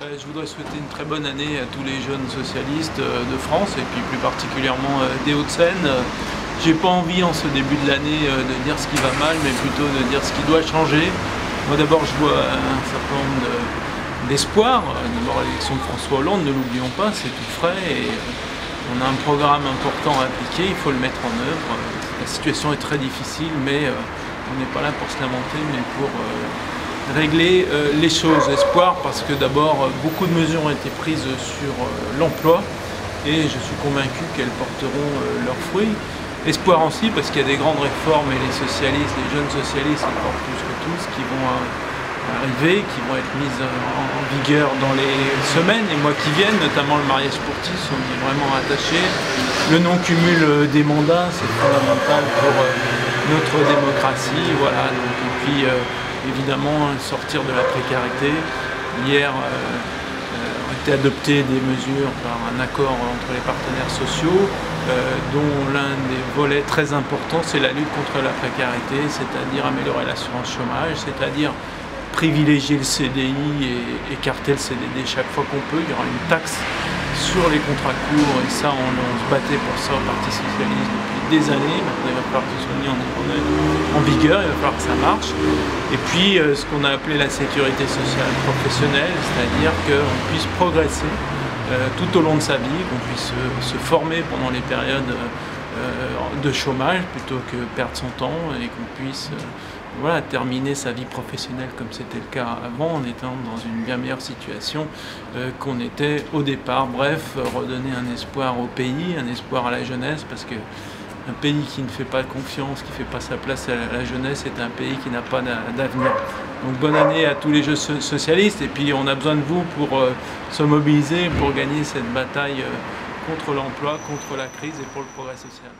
Je voudrais souhaiter une très bonne année à tous les jeunes socialistes de France et puis plus particulièrement des Hauts-de-Seine. J'ai pas envie en ce début de l'année de dire ce qui va mal, mais plutôt de dire ce qui doit changer. Moi d'abord je vois un certain nombre d'espoir. D'abord l'élection de François Hollande, ne l'oublions pas, c'est tout frais et on a un programme important à appliquer, il faut le mettre en œuvre. La situation est très difficile, mais on n'est pas là pour se lamenter, mais pour régler les choses. Espoir parce que d'abord beaucoup de mesures ont été prises sur l'emploi et je suis convaincu qu'elles porteront leurs fruits. Espoir aussi parce qu'il y a des grandes réformes et les socialistes, les jeunes socialistes encore plus que tous, qui vont arriver, qui vont être mises en vigueur dans les semaines et mois qui viennent, notamment le mariage sportif, on y est vraiment attaché. Le non-cumul des mandats, c'est fondamental pour notre démocratie. Voilà. Donc, et puis évidemment sortir de la précarité. Hier ont été adoptées des mesures par un accord entre les partenaires sociaux, dont l'un des volets très importants c'est la lutte contre la précarité, c'est-à-dire améliorer l'assurance chômage, c'est-à-dire privilégier le CDI et écarter le CDD chaque fois qu'on peut. Il y aura une taxe sur les contrats courts et ça on se battait pour ça au Parti Socialiste depuis des années. Maintenant il va falloir que ce soit mis en vigueur, il va falloir que ça marche. Et puis ce qu'on a appelé la sécurité sociale professionnelle, c'est-à-dire qu'on puisse progresser tout au long de sa vie, qu'on puisse se former pendant les périodes de chômage plutôt que perdre son temps et qu'on puisse voilà, terminer sa vie professionnelle comme c'était le cas avant en étant dans une bien meilleure situation qu'on était au départ. Bref, redonner un espoir au pays, un espoir à la jeunesse parce que un pays qui ne fait pas confiance, qui ne fait pas sa place à la jeunesse est un pays qui n'a pas d'avenir. Donc bonne année à tous les jeunes socialistes et puis on a besoin de vous pour se mobiliser, pour gagner cette bataille contre l'emploi, contre la crise et pour le progrès social.